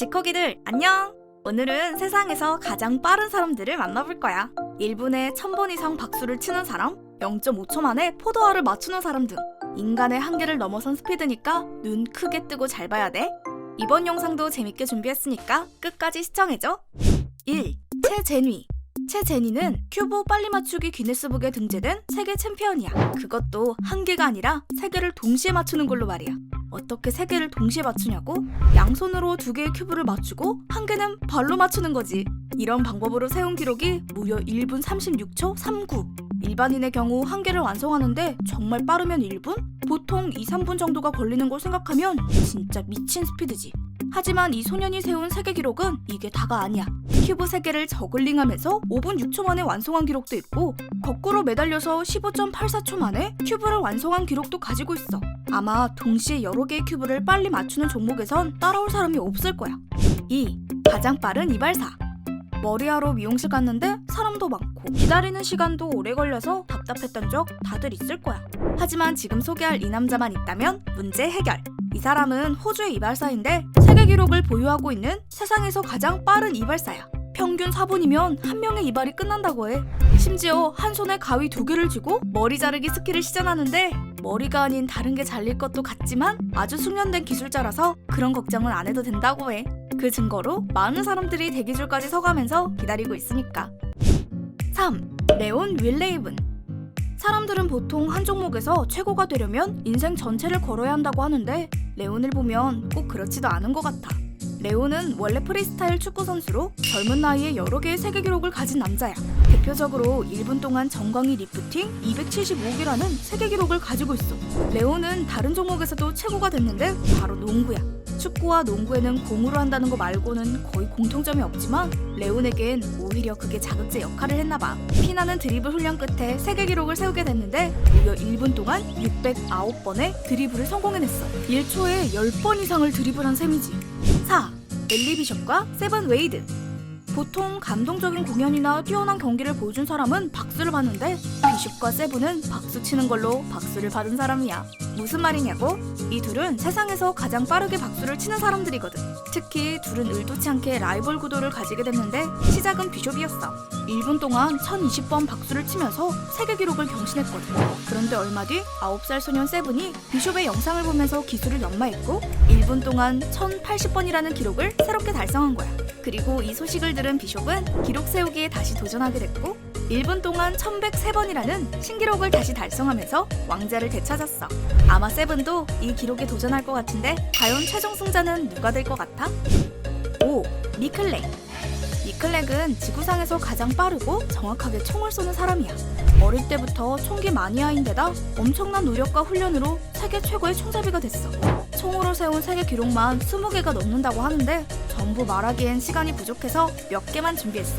지코기들 안녕! 오늘은 세상에서 가장 빠른 사람들을 만나볼 거야. 1분에 1000번 이상 박수를 치는 사람, 0.5초 만에 포도알을 맞추는 사람 등 인간의 한계를 넘어선 스피드니까 눈 크게 뜨고 잘 봐야 돼. 이번 영상도 재밌게 준비했으니까 끝까지 시청해줘. 1. 최제니. 최제니는 큐브 빨리 맞추기 기네스북에 등재된 세계 챔피언이야. 그것도 한 개가 아니라 세 개를 동시에 맞추는 걸로 말이야. 어떻게 세 개를 동시에 맞추냐고? 양손으로 두 개의 큐브를 맞추고 한 개는 발로 맞추는 거지. 이런 방법으로 세운 기록이 무려 1분 36초 39. 일반인의 경우 한 개를 완성하는데 정말 빠르면 1분? 보통 2-3분 정도가 걸리는 걸 생각하면 진짜 미친 스피드지. 하지만 이 소년이 세운 세계 기록은 이게 다가 아니야. 큐브 3개를 저글링하면서 5분 6초 만에 완성한 기록도 있고, 거꾸로 매달려서 15.84초 만에 큐브를 완성한 기록도 가지고 있어. 아마 동시에 여러 개의 큐브를 빨리 맞추는 종목에선 따라올 사람이 없을 거야. 2. 가장 빠른 이발사. 머리하러 미용실 갔는데 사람도 많고 기다리는 시간도 오래 걸려서 답답했던 적 다들 있을 거야. 하지만 지금 소개할 이 남자만 있다면 문제 해결. 이 사람은 호주의 이발사인데 세계 기록을 보유하고 있는 세상에서 가장 빠른 이발사야. 평균 4분이면 한 명의 이발이 끝난다고 해. 심지어 한 손에 가위 2개를 쥐고 머리 자르기 스킬을 시전하는데 머리가 아닌 다른 게 잘릴 것도 같지만 아주 숙련된 기술자라서 그런 걱정은 안 해도 된다고 해. 그 증거로 많은 사람들이 대기줄까지 서가면서 기다리고 있으니까. 3. 레온 윌레이븐. 사람들은 보통 한 종목에서 최고가 되려면 인생 전체를 걸어야 한다고 하는데 레온을 보면 꼭 그렇지도 않은 것 같아. 레온은 원래 프리스타일 축구 선수로 젊은 나이에 여러 개의 세계 기록을 가진 남자야. 대표적으로 1분 동안 정강이 리프팅 275기라는 세계 기록을 가지고 있어. 레온은 다른 종목에서도 최고가 됐는데 바로 농구야. 축구와 농구에는 공으로 한다는 거 말고는 거의 공통점이 없지만 레온에겐 오히려 그게 자극제 역할을 했나봐. 피나는 드리블 훈련 끝에 세계 기록을 세우게 됐는데 무려 1분 동안 609번의 드리블을 성공해냈어. 1초에 10번 이상을 드리블한 셈이지. 4. 엘리 비숍과 세븐 웨이드. 보통 감동적인 공연이나 뛰어난 경기를 보여준 사람은 박수를 받는데 비숍과 세븐은 박수 치는 걸로 박수를 받은 사람이야. 무슨 말이냐고? 이 둘은 세상에서 가장 빠르게 박수를 치는 사람들이거든. 특히 둘은 의도치 않게 라이벌 구도를 가지게 됐는데 시작은 비숍이었어. 1분 동안 1020번 박수를 치면서 세계 기록을 경신했거든. 그런데 얼마 뒤 9살 소년 세븐이 비숍의 영상을 보면서 기술을 연마했고 1분 동안 1080번이라는 기록을 새롭게 달성한 거야. 그리고 이 소식을 들은 비숍은 기록 세우기에 다시 도전하게 됐고 1분 동안 1103번이라는 신기록을 다시 달성하면서 왕자를 되찾았어. 아마 세븐도 이 기록에 도전할 것 같은데 과연 최종 승자는 누가 될 것 같아? 5. 미클렉. 미클렉은 지구상에서 가장 빠르고 정확하게 총을 쏘는 사람이야. 어릴 때부터 총기 마니아인데다 엄청난 노력과 훈련으로 세계 최고의 총잡이가 됐어. 총으로 세운 세계 기록만 20개가 넘는다고 하는데 전부 말하기엔 시간이 부족해서 몇 개만 준비했어.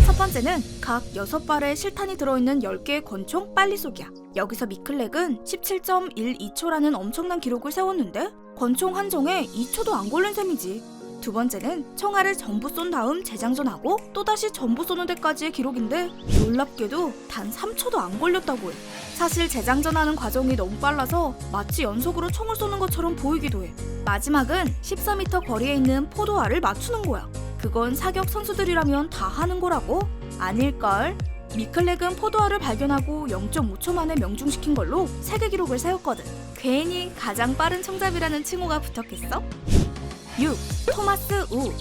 첫 번째는 각 6발에 실탄이 들어있는 10개의 권총 빨리 쏘기야. 여기서 미클렉은 17.12초라는 엄청난 기록을 세웠는데 권총 한 정에 2초도 안 걸린 셈이지. 두 번째는 총알을 전부 쏜 다음 재장전하고 또다시 전부 쏘는 데까지의 기록인데 놀랍게도 단 3초도 안 걸렸다고 해. 사실 재장전하는 과정이 너무 빨라서 마치 연속으로 총을 쏘는 것처럼 보이기도 해. 마지막은 14m 거리에 있는 포도알을 맞추는 거야. 그건 사격 선수들이라면 다 하는 거라고? 아닐걸? 미클렉은 포도알을 발견하고 0.5초 만에 명중시킨 걸로 세계 기록을 세웠거든. 괜히 가장 빠른 총잡이라는 칭호가 붙었겠어? 6. 토마스 우.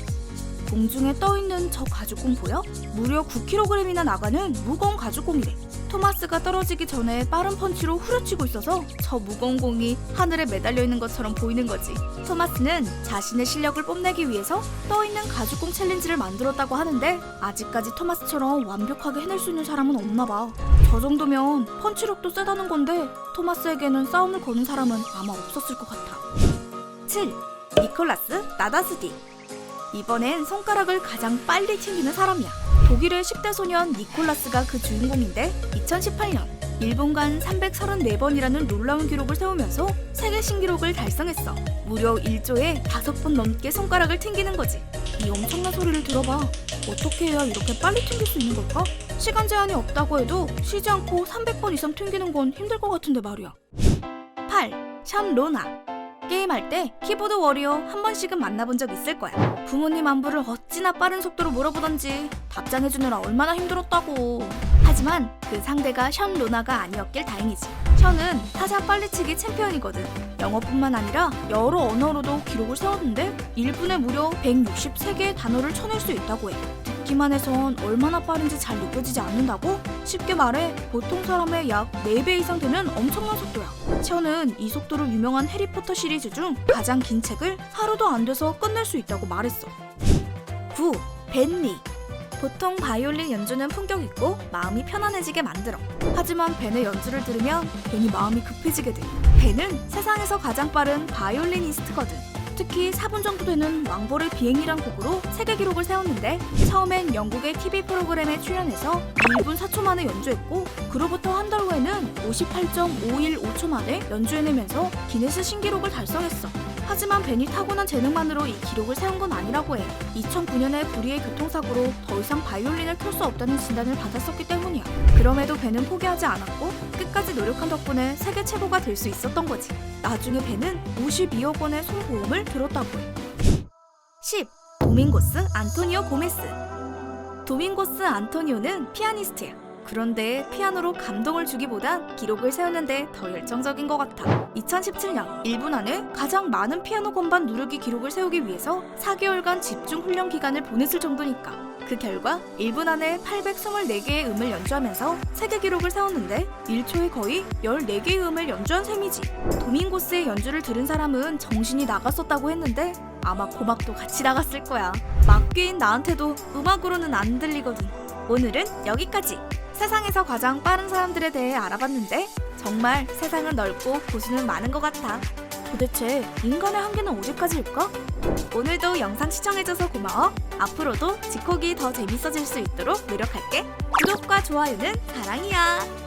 공중에 떠있는 저 가죽공 보여? 무려 9kg이나 나가는 무거운 가죽공이래. 토마스가 떨어지기 전에 빠른 펀치로 후려치고 있어서 저 무거운 공이 하늘에 매달려 있는 것처럼 보이는 거지. 토마스는 자신의 실력을 뽐내기 위해서 떠있는 가죽공 챌린지를 만들었다고 하는데 아직까지 토마스처럼 완벽하게 해낼 수 있는 사람은 없나 봐. 저 정도면 펀치력도 세다는 건데 토마스에게는 싸움을 거는 사람은 아마 없었을 것 같아. 7. 니콜라스 나다스디. 이번엔 손가락을 가장 빨리 튕기는 사람이야. 독일의 10대 소년 니콜라스가 그 주인공인데 2018년 1분간 334번이라는 놀라운 기록을 세우면서 세계 신기록을 달성했어. 무려 1조에 5번 넘게 손가락을 튕기는 거지. 이 엄청난 소리를 들어봐. 어떻게 해야 이렇게 빨리 튕길 수 있는 걸까? 시간 제한이 없다고 해도 쉬지 않고 300번 이상 튕기는 건 힘들 것 같은데 말이야. 8. 샴 로나. 게임할 때 키보드 워리어 한 번씩은 만나본 적 있을 거야. 부모님 안부를 어찌나 빠른 속도로 물어보던지 답장해주느라 얼마나 힘들었다고. 하지만 그 상대가 션 로나가 아니었길 다행이지. 션은 타자 빨리치기 챔피언이거든. 영어뿐만 아니라 여러 언어로도 기록을 세웠는데 1분에 무려 163개의 단어를 쳐낼 수 있다고 해. 듣기만 해선 얼마나 빠른지 잘 느껴지지 않는다고? 쉽게 말해 보통 사람의 약 4배 이상 되는 엄청난 속도야. 션은 이 속도로 유명한 해리포터 시리즈 중 가장 긴 책을 하루도 안 돼서 끝낼 수 있다고 말했어. 9. 벤리. 보통 바이올린 연주는 품격 있고 마음이 편안해지게 만들어. 하지만 벤의 연주를 들으면 괜히 마음이 급해지게 돼. 벤은 세상에서 가장 빠른 바이올리니스트거든. 특히 4분 정도 되는 왕벌의 비행이란 곡으로 세계 기록을 세웠는데 처음엔 영국의 TV 프로그램에 출연해서 1분 4초 만에 연주했고 그로부터 한 달 후에는 58.515초 만에 연주해내면서 기네스 신기록을 달성했어. 하지만 벤이 타고난 재능만으로 이 기록을 세운 건 아니라고 해. 2009년에 불의의 교통사고로 더 이상 바이올린을 켤 수 없다는 진단을 받았었기 때문이야. 그럼에도 벤은 포기하지 않았고 끝까지 노력한 덕분에 세계 최고가 될 수 있었던 거지. 나중에 벤은 52억 원의 손보험을 들었다고 해. 10. 도밍고스 안토니오 고메스. 도밍고스 안토니오는 피아니스트야. 그런데 피아노로 감동을 주기보단 기록을 세우는데 더 열정적인 것 같아. 2017년 1분 안에 가장 많은 피아노 건반 누르기 기록을 세우기 위해서 4개월간 집중 훈련 기간을 보냈을 정도니까. 그 결과 1분 안에 824개의 음을 연주하면서 세계 기록을 세웠는데 1초에 거의 14개의 음을 연주한 셈이지. 도밍고스의 연주를 들은 사람은 정신이 나갔었다고 했는데 아마 고막도 같이 나갔을 거야. 막귀인 나한테도 음악으로는 안 들리거든. 오늘은 여기까지. 세상에서 가장 빠른 사람들에 대해 알아봤는데 정말 세상은 넓고 고수는 많은 것 같아. 도대체 인간의 한계는 어디까지일까? 오늘도 영상 시청해줘서 고마워. 앞으로도 지코기 더 재밌어질 수 있도록 노력할게. 구독과 좋아요는 사랑이야.